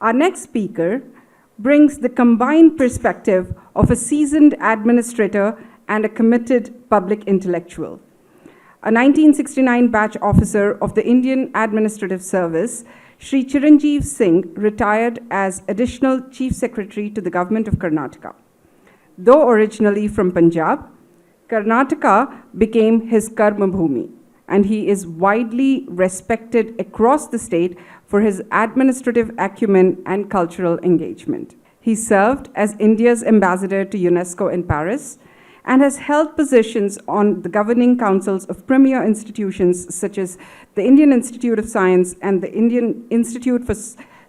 Our next speaker brings the combined perspective of a seasoned administrator and a committed public intellectual. A 1969 batch officer of the Indian Administrative Service, Shri Chiranjiv Singh retired as Additional Chief Secretary to the Government of Karnataka. Though originally from Punjab, Karnataka became his karma bhumi, and he is widely respected across the state for his administrative acumen and cultural engagement. He served as India's ambassador to UNESCO in Paris and has held positions on the governing councils of premier institutions such as the Indian Institute of Science and the Indian Institute for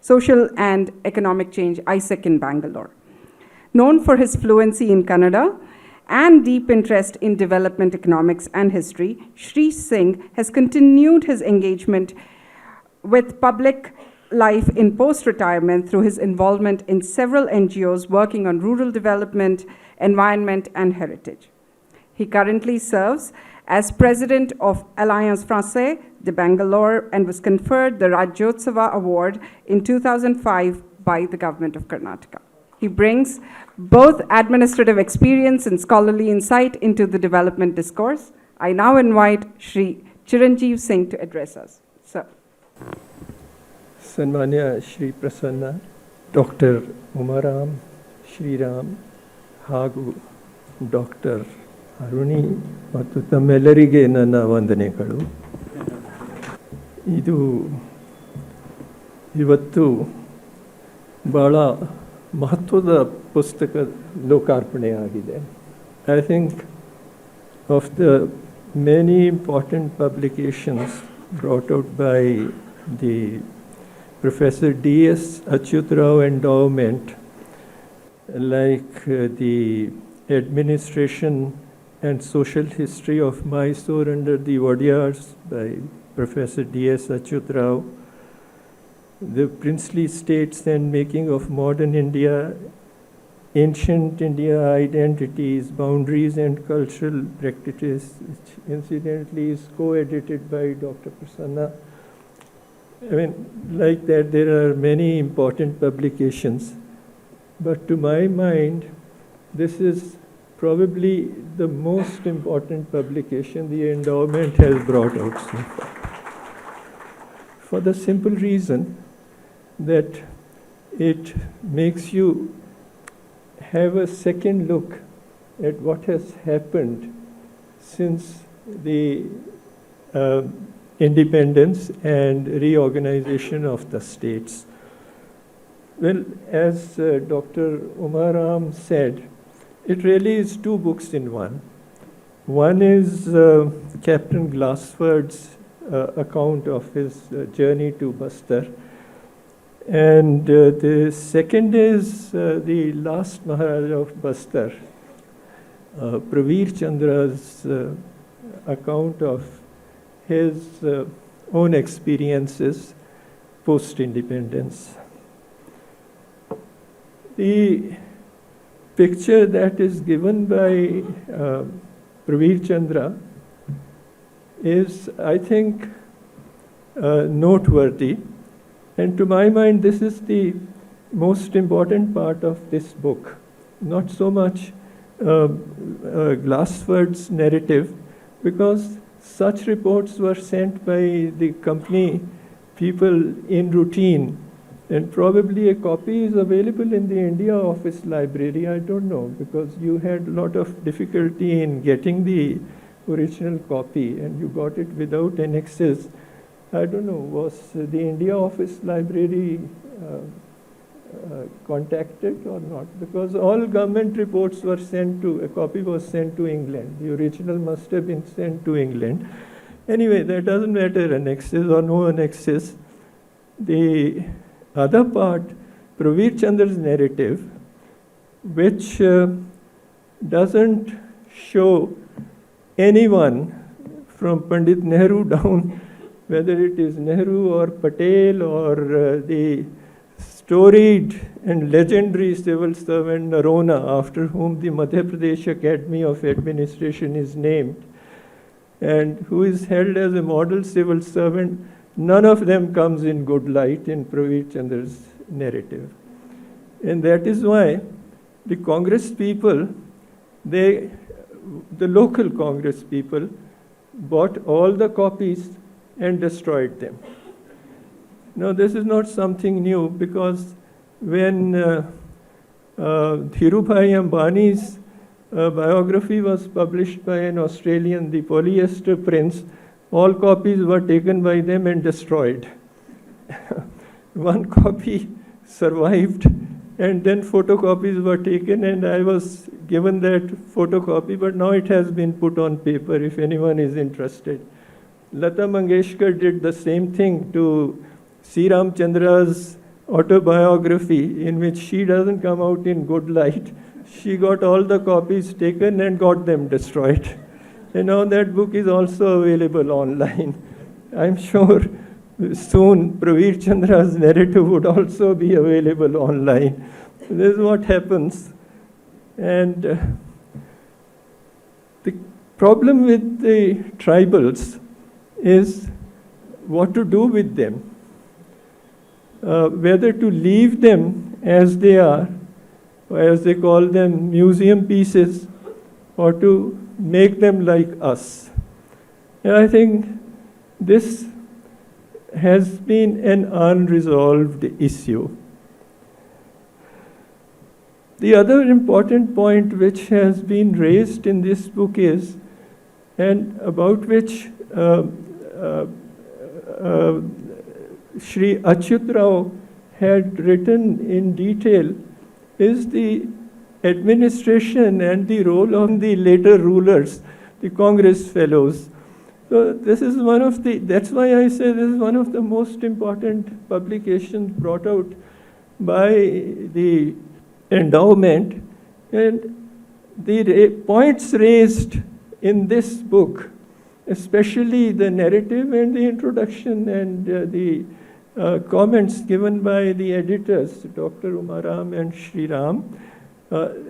Social and Economic Change, ISEC in Bangalore. Known for his fluency in Kannada and deep interest in development economics and history, Shri Singh has continued his engagement with public life in post-retirement through his involvement in several NGOs working on rural development, environment, and heritage. He currently serves as president of Alliance Française de Bangalore and was conferred the Rajyotsava Award in 2005 by the government of Karnataka. He brings both administrative experience and scholarly insight into the development discourse. I now invite Shri Chiranjiv Singh to address us. Sir. Sanmanya Shri Prasanna, Dr. Umaram, Shri Ram, ಹಾಗೂ doctor Aruni ಮತ್ತು ತಮ್ಮೆಲ್ಲರಿಗೆ ನನ್ನ ವಂದನೆಗಳು. ಇದು ಇವತ್ತು ಭಾಳ ಮಹತ್ವದ ಪುಸ್ತಕ ಲೋಕಾರ್ಪಣೆಯಾಗಿದೆ. I think of the many important publications brought out by the professor D.S. Achyutrao Endowment, like the Administration and Social History of Mysore under the Wadiyars by Professor D.S. Achyutrao, The Princely States and Making of Modern India, Ancient India Identities, Boundaries and Cultural Practices, which incidentally is co-edited by Dr. Prasanna. I mean, like that, there are many important publications. But to my mind, this is probably the most important publication the endowment has brought out so far. For the simple reason that it makes you have a second look at what has happened since the independence and reorganization of the states. Well, as Dr. Umaram said, it really is two books in one. One is Captain Glassford's account of his journey to Bastar. And the second is the last Maharaja of Bastar, Praveer Chandra's account of his own experiences post-independence. The picture that is given by Praveer Chandra is, I think, noteworthy. And to my mind, this is the most important part of this book. Not so much Glassford's narrative, because such reports were sent by the company people in routine. And probably a copy is available in the India Office Library, I don't know, because you had a lot of difficulty in getting the original copy and you got it without annexes. I don't know, was the India Office Library contacted or not? Because all government reports were sent to, a copy was sent to England. The original must have been sent to England. Anyway, that doesn't matter, annexes or no annexes. The other part, Praveer Chandra's narrative, which doesn't show anyone from Pandit Nehru down, whether it is Nehru or Patel or the storied and legendary civil servant Narona, after whom the Madhya Pradesh Academy of Administration is named, and who is held as a model civil servant. None of them comes in good light in Praveer Chandra's narrative. And that is why the Congress people, the local Congress people, bought all the copies and destroyed them. Now, this is not something new, because when Dhirubhai Ambani's biography was published by an Australian, the Polyester Prince, all copies were taken by them and destroyed. One copy survived, and then photocopies were taken, and I was given that photocopy, but now it has been put on paper if anyone is interested. Lata Mangeshkar did the same thing to C. Ramchandra's autobiography, in which she doesn't come out in good light. She got all the copies taken and got them destroyed. And now that book is also available online. I'm sure soon Praveer Chandra's narrative would also be available online. This is what happens. And the problem with the tribals is what to do with them. Whether to leave them as they are, or as they call them, museum pieces, or to make them like us. And I think this has been an unresolved issue. The other important point which has been raised in this book is, and about which Shri Achyut Rao had written in detail, is the administration and the role of the later rulers, the Congress fellows. So this is one of the, that's why I say this is one of the most important publications brought out by the endowment. And the points raised in this book, especially the narrative and the introduction and the comments given by the editors, Dr. Umaram and Shri Ram,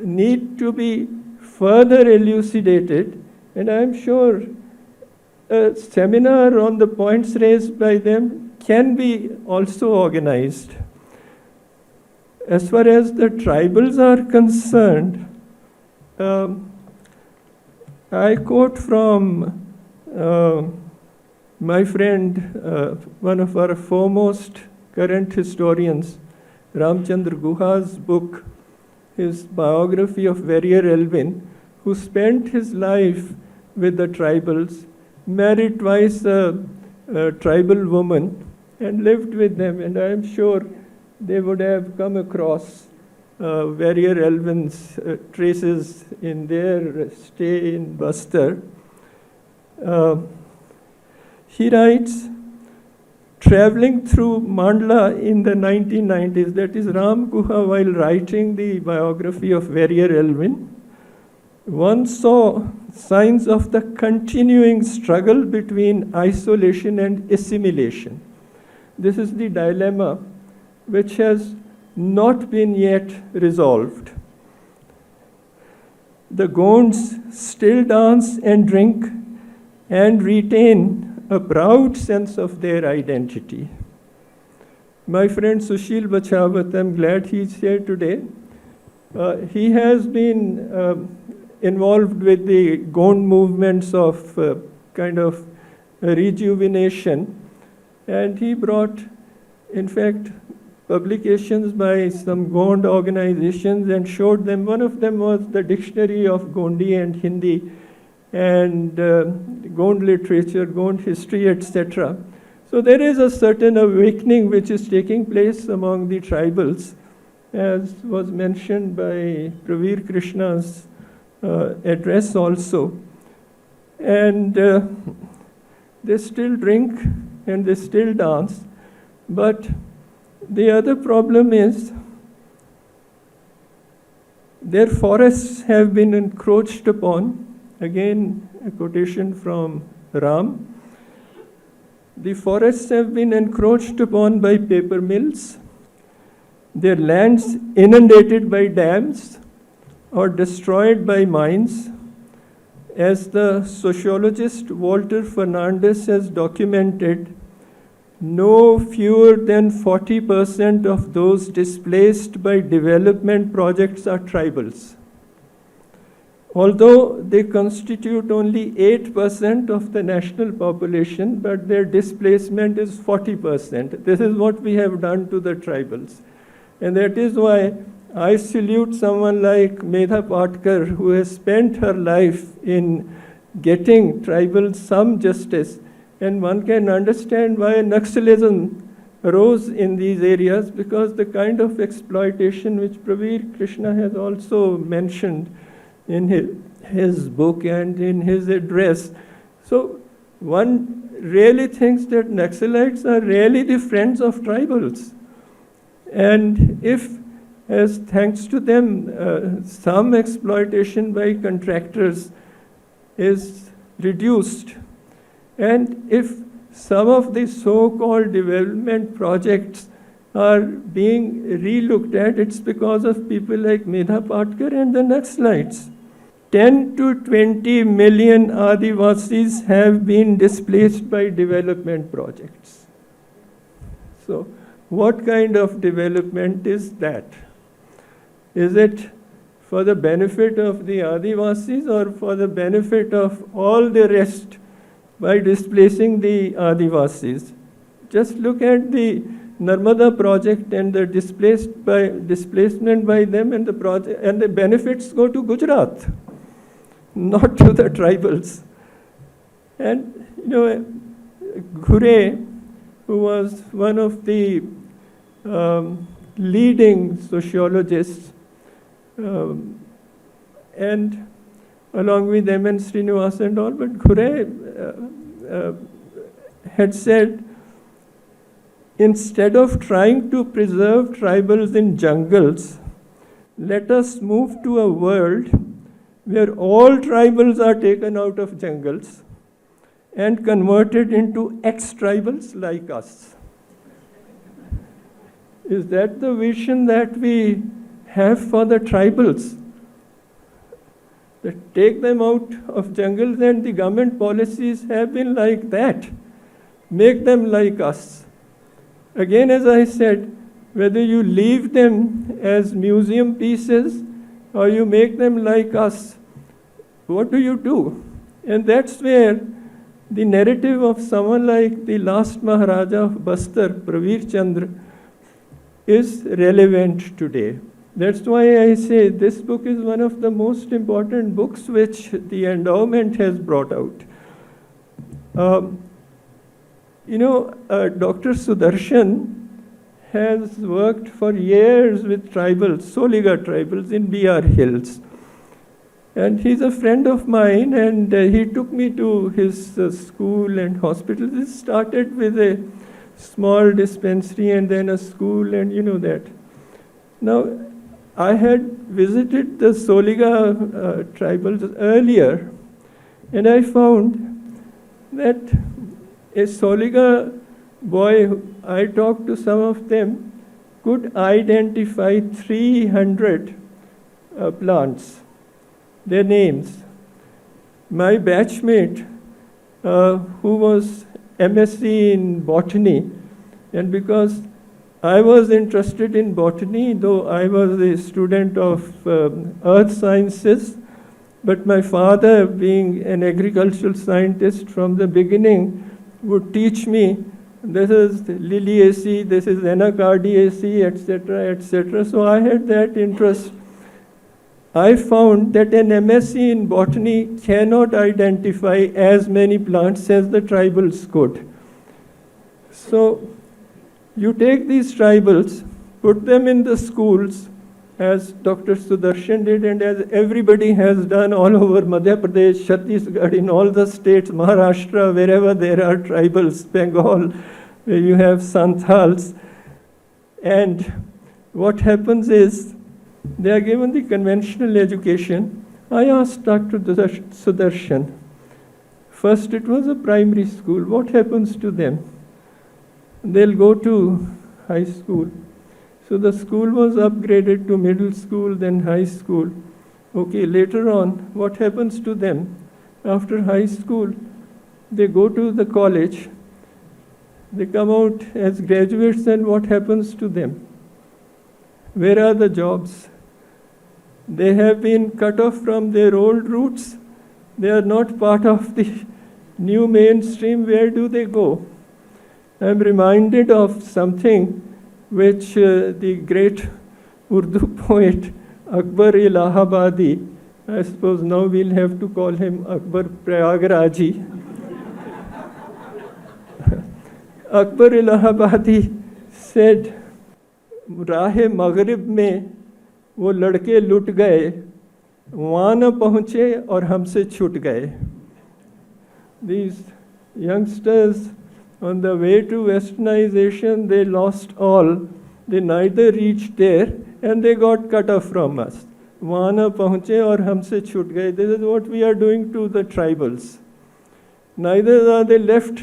need to be further elucidated. And I'm sure a seminar on the points raised by them can be also organized. As far as the tribals are concerned, I quote from my friend, one of our foremost current historians, Ramchandra Guha's book, his biography of Warrior Elvin, who spent his life with the tribals, married twice a tribal woman, and lived with them. And I am sure they would have come across Warrior Elvin's traces in their stay in Bastar. He writes, traveling through Mandla in the 1990s, that is Ram Guha, while writing the biography of Warrior Elvin, one saw signs of the continuing struggle between isolation and assimilation. This is the dilemma which has not been yet resolved. The Gonds still dance and drink and retain a proud sense of their identity. My friend Sushil Bachawat, I'm glad he's here today. He has been involved with the Gond movements of kind of rejuvenation, and he brought, in fact, publications by some Gond organizations and showed them. One of them was the Dictionary of Gondi and Hindi, and Gond literature, Gond history, etc. So there is a certain awakening which is taking place among the tribals, as was mentioned by Praveer Krishna's address also. And they still drink and they still dance. But the other problem is their forests have been encroached upon. Again, a quotation from Ram. The forests have been encroached upon by paper mills, their lands inundated by dams or destroyed by mines. As the sociologist Walter Fernandez has documented, no fewer than 40% of those displaced by development projects are tribals. Although they constitute only 8% of the national population, but their displacement is 40%. This is what we have done to the tribals. And that is why I salute someone like Medha Patkar, who has spent her life in getting tribals some justice. And one can understand why Naxalism arose in these areas, because the kind of exploitation which Pravir Krishna has also mentioned in his book and in his address. So one really thinks that Naxalites are really the friends of tribals. And if, as thanks to them, some exploitation by contractors is reduced, and if some of the so-called development projects are being re-looked at, it's because of people like Medha Patkar and the Naxalites. 10 to 20 million Adivasis have been displaced by development projects. So, what kind of development is that? Is it for the benefit of the Adivasis or for the benefit of all the rest by displacing the Adivasis? Just look at the Narmada project and the displacement by them, and the project and the benefits go to Gujarat, not to the tribals. And Ghure, who was one of the leading sociologists, and along with M.N. Srinivas and all, but Ghure had said, instead of trying to preserve tribals in jungles, let us move to a world where all tribals are taken out of jungles and converted into ex-tribals like us. Is that the vision that we have for the tribals? That take them out of jungles, and the government policies have been like that. Make them like us. Again, as I said, whether you leave them as museum pieces or you make them like us, what do? And that's where the narrative of someone like the last Maharaja of Bastar, Pravir Chandra, is relevant today. That's why I say this book is one of the most important books which the endowment has brought out. Dr. Sudarshan has worked for years with tribals, Soliga tribals in BR Hills. And he's a friend of mine, and he took me to his school and hospital. This started with a small dispensary and then a school, and that. Now, I had visited the Soliga tribals earlier, and I found that a Soliga boy, I talked to some of them, could identify 300 plants, their names. My batchmate, who was MSc in botany, and because I was interested in botany, though I was a student of earth sciences, but my father, being an agricultural scientist from the beginning, would teach me, this is Liliaceae, this is Anacardiaceae, etc., etc. So I had that interest. I found that an MSc in botany cannot identify as many plants as the tribals could. So you take these tribals, put them in the schools, as Dr. Sudarshan did, and as everybody has done all over Madhya Pradesh, Chhattisgarh, in all the states, Maharashtra, wherever there are tribals, Bengal, where you have Santals. And what happens is, they are given the conventional education. I asked Dr. Sudarshan, first it was a primary school, what happens to them? They'll go to high school. So the school was upgraded to middle school, then high school. Okay, later on, what happens to them? After high school, they go to the college. They come out as graduates, and what happens to them? Where are the jobs? They have been cut off from their old roots. They are not part of the new mainstream. Where do they go? I'm reminded of something which the great Urdu poet Akbar Allahabadi, I suppose now we'll have to call him Akbar Prayagraji. Akbar Allahabadi said, राहे मगरिब में वो लड़के लुट गए, वहाँ न पहुँचे और हमसे छूट गए. These youngsters on the way to westernization, they lost all. They neither reached there and they got cut off from us. वहाँ न पहुँचे और हमसे छूट गए. This is what we are doing to the tribals. Neither are they left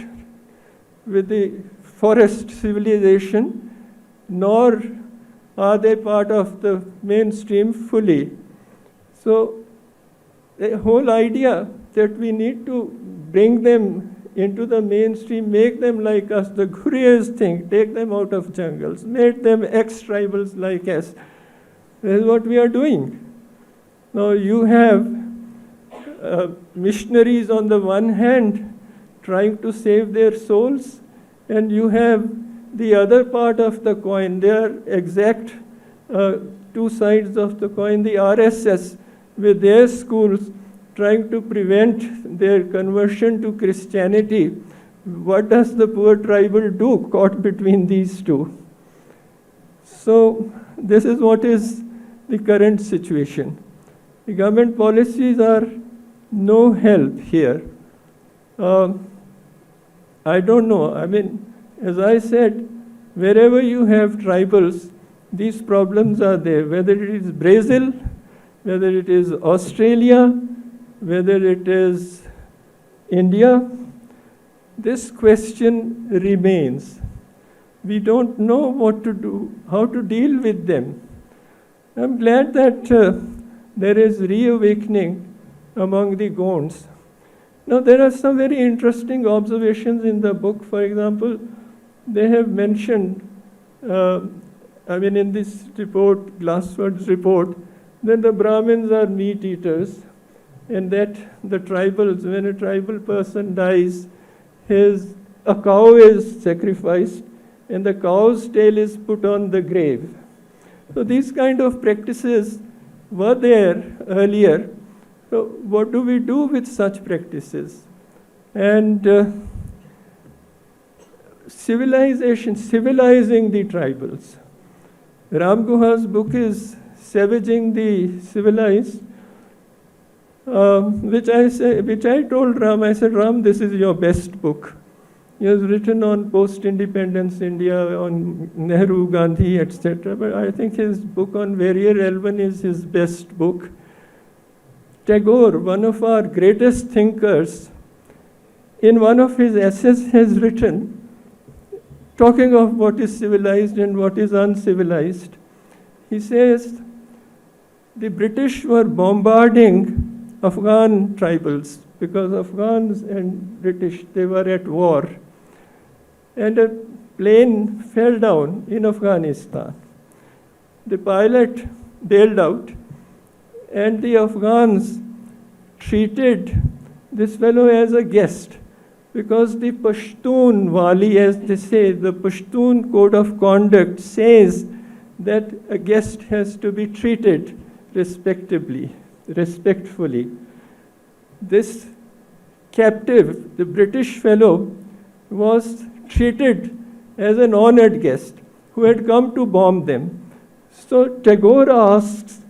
with the forest civilization, nor are they part of the mainstream fully. So the whole idea that we need to bring them into the mainstream, make them like us, the Gurriers thing, take them out of jungles, make them ex-tribals like us. This is what we are doing. Now you have missionaries on the one hand trying to save their souls, and you have the other part of the coin. They are exact two sides of the coin. The RSS with their schools trying to prevent their conversion to Christianity. What does the poor tribal do caught between these two? So this is what is the current situation. The government policies are no help here. I don't know. I mean, as I said, wherever you have tribals, these problems are there. Whether it is Brazil, whether it is Australia, whether it is India, this question remains. We don't know what to do, how to deal with them. I'm glad that there is reawakening among the Gonds. Now, there are some very interesting observations in the book. For example, they have mentioned, in this report, Glassford's report, that the Brahmins are meat eaters, and that the tribals, when a tribal person dies, a cow is sacrificed, and the cow's tail is put on the grave. So these kind of practices were there earlier. So what do we do with such practices? And civilizing the tribals. Ram Guha's book is Savaging the Civilized, which I told Ram, I said, Ram, this is your best book. He has written on post-independence India, on Nehru, Gandhi, etc. But I think his book on Warrior Elven is his best book. Tagore, one of our greatest thinkers, in one of his essays has written, talking of what is civilized and what is uncivilized, he says, the British were bombarding Afghan tribals because Afghans and British, they were at war. And a plane fell down in Afghanistan. The pilot bailed out, and the Afghans treated this fellow as a guest, because the Pashtun wali, as they say, the Pashtun code of conduct says that a guest has to be treated respectfully. This captive, the British fellow, was treated as an honored guest who had come to bomb them. So Tagore asks,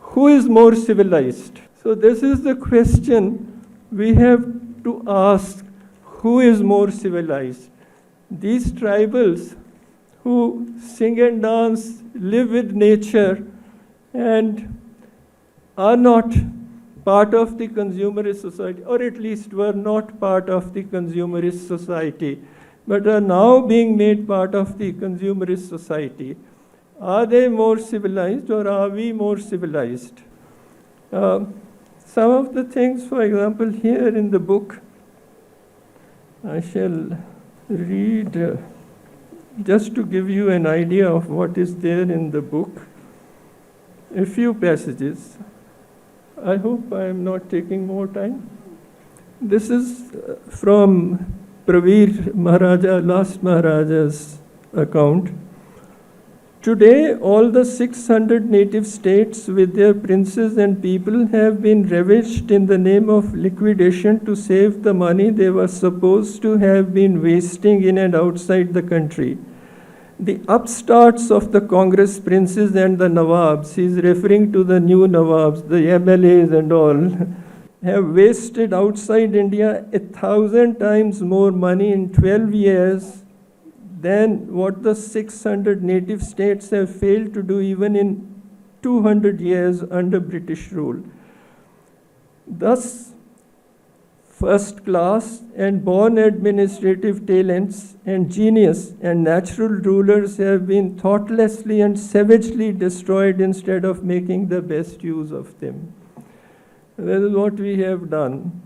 who is more civilized? So this is the question we have to ask, who is more civilized? These tribals who sing and dance, live with nature, and are not part of the consumerist society, or at least were not part of the consumerist society, but are now being made part of the consumerist society. Are they more civilized, or are we more civilized? Some of the things, for example, here in the book, I shall read, just to give you an idea of what is there in the book, a few passages. I hope I am not taking more time. This is from Pravir Maharaja, last Maharaja's account. Today, all the 600 native states with their princes and people have been ravished in the name of liquidation to save the money they were supposed to have been wasting in and outside the country. The upstarts of the Congress princes and the Nawabs, he is referring to the new Nawabs, the MLAs and all, have wasted outside India 1,000 times more money in 12 years than what the 600 native states have failed to do even in 200 years under British rule. Thus, first class and born administrative talents and genius and natural rulers have been thoughtlessly and savagely destroyed instead of making the best use of them. That is what we have done.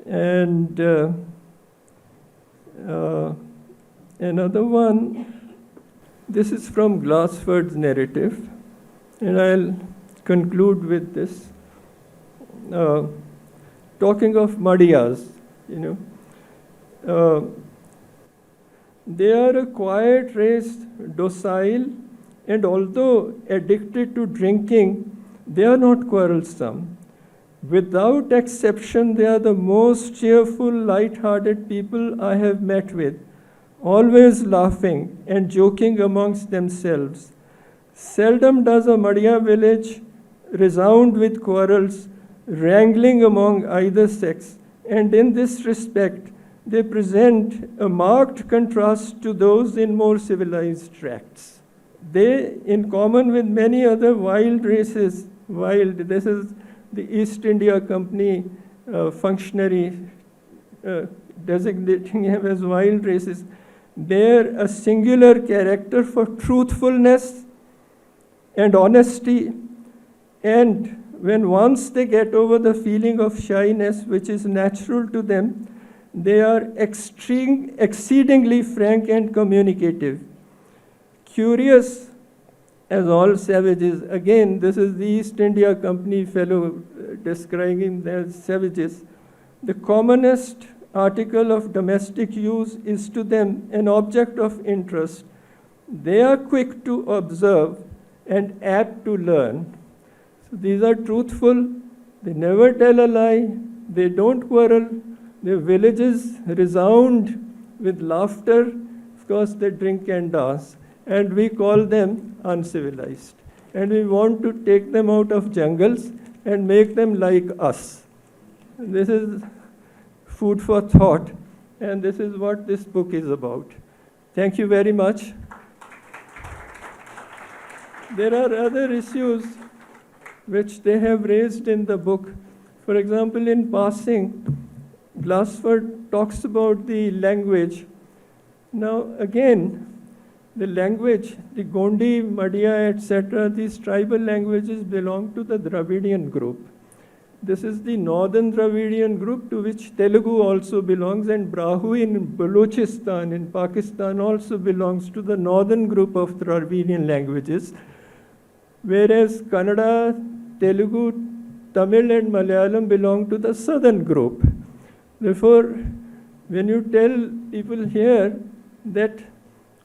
And another one, this is from Glassford's narrative, and I'll conclude with this. Talking of Madhyas, they are a quiet race, docile, and although addicted to drinking, they are not quarrelsome. Without exception, they are the most cheerful, light-hearted people I have met with, always laughing and joking amongst themselves. Seldom does a Madhya village resound with quarrels, wrangling among either sex, and in this respect, they present a marked contrast to those in more civilized tracts. They, in common with many other wild races, this is the East India Company functionary designating him as wild races, bear a singular character for truthfulness and honesty, and when once they get over the feeling of shyness, which is natural to them, they are exceedingly frank and communicative. Curious as all savages, again, this is the East India Company fellow describing them as savages. The commonest article of domestic use is to them an object of interest. They are quick to observe and apt to learn. So these are truthful, they never tell a lie, they don't quarrel, their villages resound with laughter, of course they drink and dance, and we call them uncivilized. And we want to take them out of jungles and make them like us. This is food for thought, and this is what this book is about. Thank you very much. There are other issues which they have raised in the book. For example, in passing, Glassford talks about the language. Now, again, the language, the Gondi, Madhya, etc., these tribal languages belong to the Dravidian group. This is the northern Dravidian group to which Telugu also belongs, and Brahui in Balochistan in Pakistan also belongs to the northern group of Dravidian languages, whereas Kannada, Telugu, Tamil and Malayalam belong to the southern group. Therefore, when you tell people here that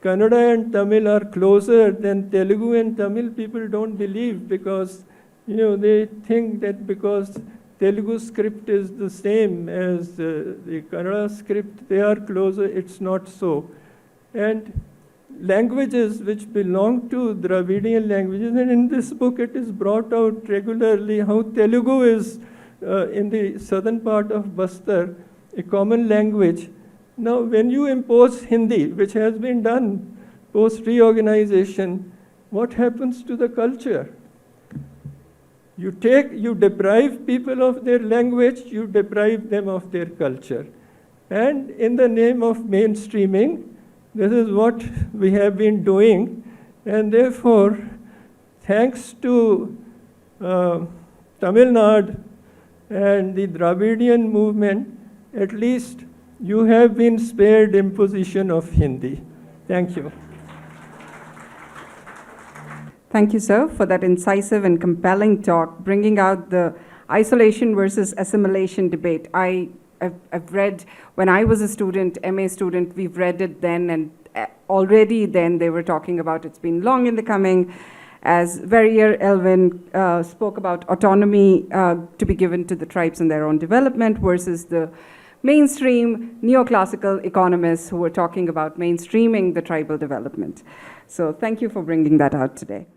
Kannada and Tamil are closer than Telugu and Tamil, people don't believe, because they think that because Telugu script is the same as the Kannada script, they are closer. It's not so. And languages which belong to Dravidian languages, and in this book it is brought out regularly how Telugu is in the southern part of Bastar, a common language. Now, when you impose Hindi, which has been done post-reorganization, what happens to the culture? You deprive people of their language, you deprive them of their culture. And in the name of mainstreaming, this is what we have been doing. And therefore, thanks to Tamil Nadu and the Dravidian movement, at least You have been spared imposition of Hindi. Thank you. Thank you, sir, for that incisive and compelling talk, bringing out the isolation versus assimilation debate. I've read, when I was a student, MA student, we've read it then, and already then they were talking about it's been long in the coming, as Verrier Elvin spoke about autonomy to be given to the tribes in their own development versus the mainstream neoclassical economists who were talking about mainstreaming the tribal development. So thank you for bringing that out today.